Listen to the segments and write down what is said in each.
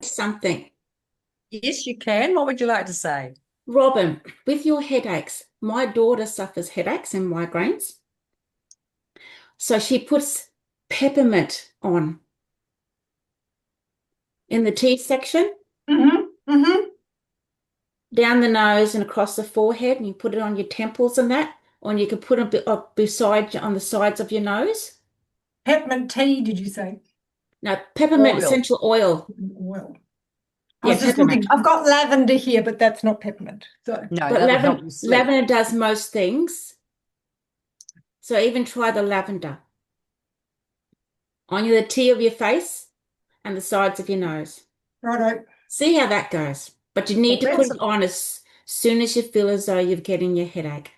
Something. Yes, you can. What would you like to say? Robin, with your headaches, my daughter suffers headaches and migraines. So she puts peppermint on in the tea section, Mm-hmm. down the nose and across the forehead, and you put it on your temples and that, or you can put it beside on the sides of your nose. Peppermint tea, did you say? No, peppermint Oil. essential oil. Oil. I Yeah, was just looking. peppermint. I've got lavender here, but that's not peppermint. So no, But that would help you sleep. lavender does most things. So even try the lavender on the tea of your face and the sides of your nose. Righto. See how that goes. But you need Well, to put it on as soon as you feel as though you're getting your headache.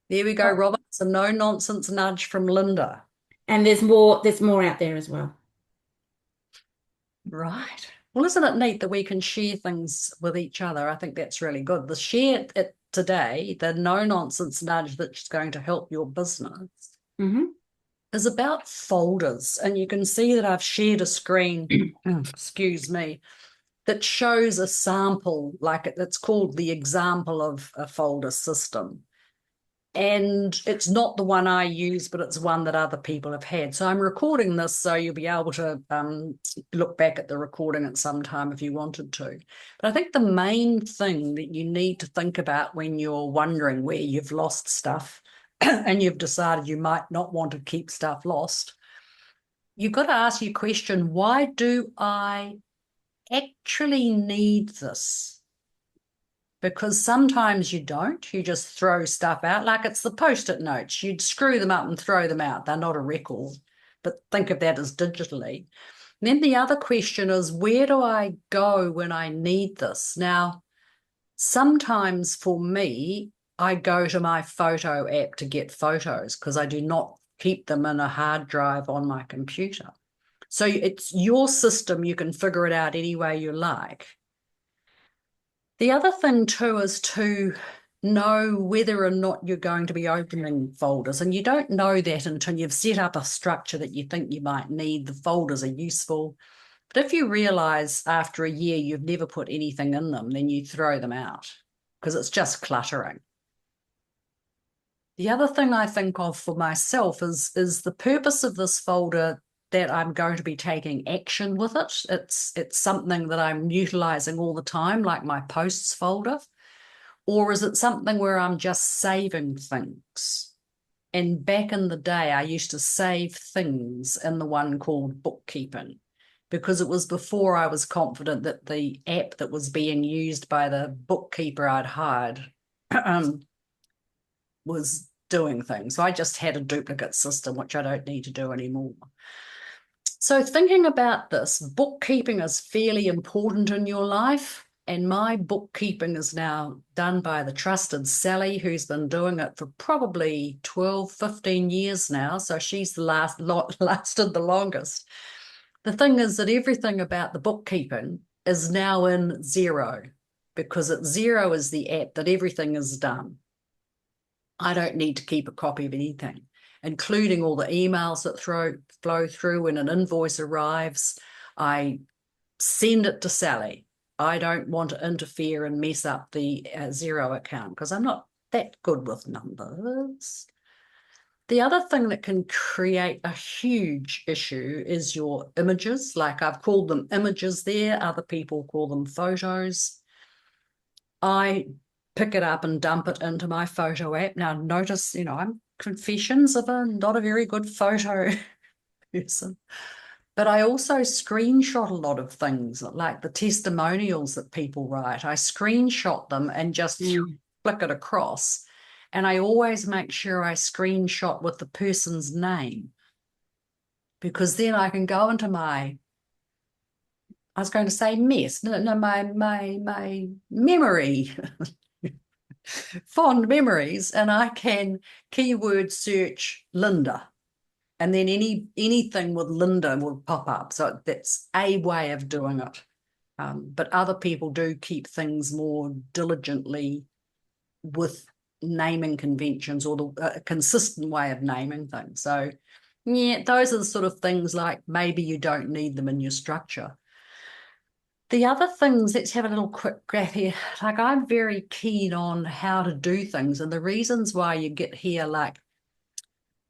there we go, Robert. It's a no nonsense nudge from Linda. And there's more out there as well. Right. Well, isn't it neat that we can share things with each other? I think that's really good. The share it today, the no nonsense nudge that's going to help your business Hmm. is about folders. And you can see that I've shared a screen, excuse me, that shows a sample, like it's called the example of a folder system. And it's not the one I use, but it's one that other people have had. So I'm recording this so you'll be able to look back at the recording at some time if you wanted to. But I think the main thing that you need to think about when you're wondering where you've lost stuff and you've decided you might not want to keep stuff lost, you've got to ask your question, why do I actually need this? Because sometimes you don't. You just throw stuff out. Like it's the post-it notes. You'd screw them up and throw them out. They're not a record, but think of that as digitally. And then the other question is, where do I go when I need this? Now, sometimes for me, I go to my photo app to get photos because I do not keep them in a hard drive on my computer. So it's your system. You can figure it out any way you like. The other thing too is to know whether or not you're going to be opening folders. And you don't know that until you've set up a structure that you think you might need. The folders are useful. But if you realize after a year you've never put anything in them, then you throw them out because it's just cluttering. The other thing I think of for myself is the purpose of this folder that I'm going to be taking action with it. It's something that I'm utilizing all the time, like my posts folder. Or is it something where I'm just saving things? And back in the day, I used to save things in the one called bookkeeping because it was before I was confident that the app that was being used by the bookkeeper I'd hired was doing things. So I just had a duplicate system, which I don't need to do anymore. So thinking about this, bookkeeping is fairly important in your life. And my bookkeeping is now done by the trusted Sally, who's been doing it for probably 12, 15 years now. So she's the lasted the longest. The thing is that everything about the bookkeeping is now in Xero because at Xero is the app that everything is done. I don't need to keep a copy of anything, including all the emails that flow through when an invoice arrives. I send it to Sally. I don't want to interfere and mess up the Xero account because I'm not that good with numbers. The other thing that can create a huge issue is your images. Like I've called them images there, other people call them photos. I pick it up and dump it into my photo app. Now, notice, I'm confessions of a not a very good photo person. But I also screenshot a lot of things, like the testimonials that people write. I screenshot them and just Mm. flick it across. And I always make sure I screenshot with the person's name because then I can go into I was going to say mess, no, my memory, fond memories, and I can keyword search Linda. And then anything with Linda will pop up. So that's a way of doing it. But other people do keep things more diligently with naming conventions or the consistent way of naming things. So, yeah, those are the sort of things like maybe you don't need them in your structure. The other things, let's have a little quick graph here. Like, I'm very keen on how to do things, and the reasons why you get here, like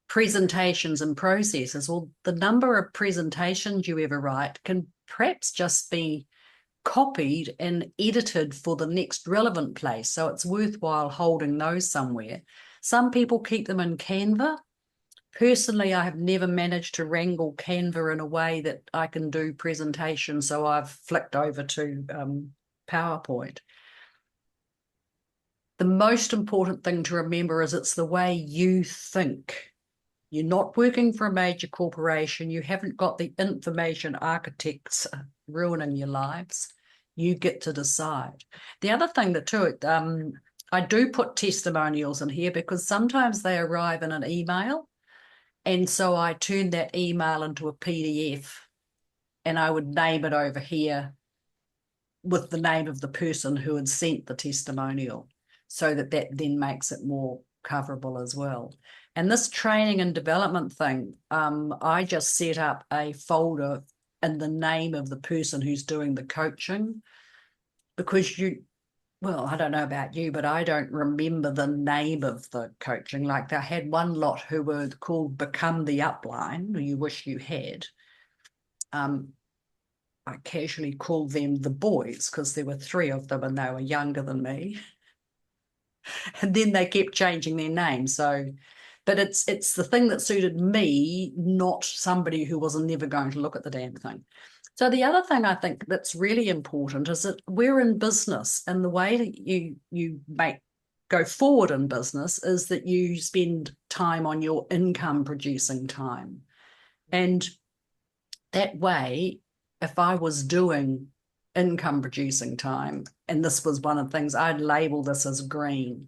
presentations and processes. Well, the number of presentations you ever write can perhaps just be copied and edited for the next relevant place. So it's worthwhile holding those somewhere. Some people keep them in Canva. Personally, I have never managed to wrangle Canva in a way that I can do presentations, so I've flicked over to PowerPoint. The most important thing to remember is it's the way you think. You're not working for a major corporation. You haven't got the information architects ruining your lives. You get to decide. The other thing that too, I do put testimonials in here because sometimes they arrive in an email. And so I turned that email into a PDF and I would name it over here with the name of the person who had sent the testimonial, so that then makes it more coverable as well. And this training and development thing, I just set up a folder in the name of the person who's doing the coaching, because well, I don't know about you, but I don't remember the name of the coaching. Like, I had one lot who were called Become the Upline, who you wish you had. I casually called them the boys because there were 3 of them and they were younger than me. And then they kept changing their name. So, but it's the thing that suited me, not somebody who was never going to look at the damn thing. So the other thing I think that's really important is that we're in business, and the way that you go forward in business is that you spend time on your income producing time. And that way, if I was doing income producing time, and this was one of the things, I'd label this as green.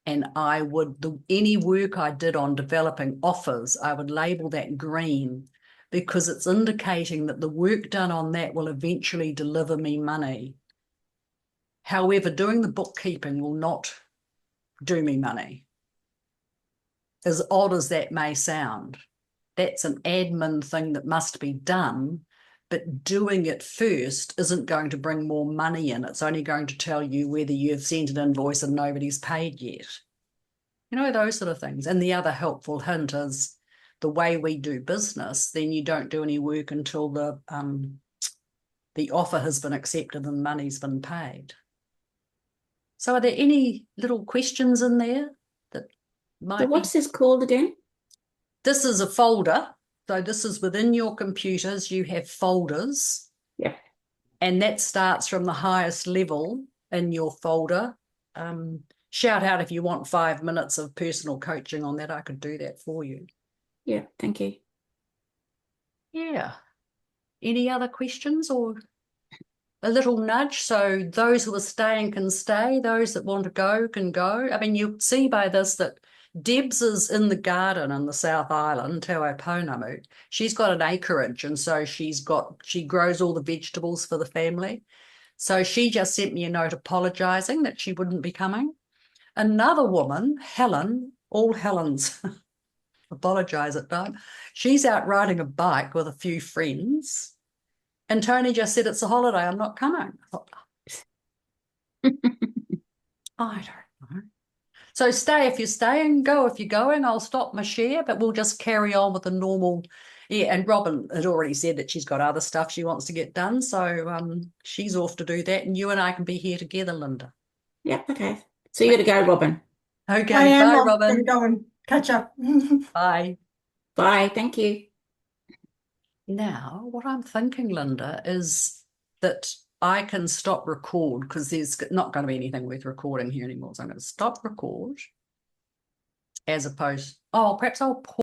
And I would, any work I did on developing offers, I would label that green, because it's indicating that the work done on that will eventually deliver me money. However, doing the bookkeeping will not do me money. As odd as that may sound, that's an admin thing that must be done, but doing it first isn't going to bring more money in. It's only going to tell you whether you've sent an invoice and nobody's paid yet. You know, those sort of things. And the other helpful hint is the way we do business, then you don't do any work until the offer has been accepted and money's been paid. So are there any little questions in there that might So what's this called again? This is a folder. So this is within your computers, you have folders. Yeah. And that starts from the highest level in your folder. Shout out if you want 5 minutes of personal coaching on that. I could do that for you. Yeah, thank you. Yeah. Any other questions or a little nudge? So those who are staying can stay. Those that want to go can go. I mean, you'll see by this that Debs is in the garden in the South Island, Te Waiponamu. She's got an acreage, and so she grows all the vegetables for the family. So she just sent me a note apologising that she wouldn't be coming. Another woman, Helen, all Helens apologise at time, she's out riding a bike with a few friends. And Tony just said, it's a holiday, I'm not coming. I thought, I don't know. So stay if you're staying, go if you're going. I'll stop my share, but we'll just carry on with the normal. Yeah, and Robin had already said that she's got other stuff she wants to get done. So she's off to do that. And you and I can be here together, Linda. Yeah, okay. So you got to go, Robin. Okay, I am bye, off. Robin. Gonna go and catch up. Bye. Bye, thank you. Now, what I'm thinking, Linda, is that I can stop record because there's not going to be anything worth recording here anymore. So I'm going to stop record as opposed, perhaps I'll pause.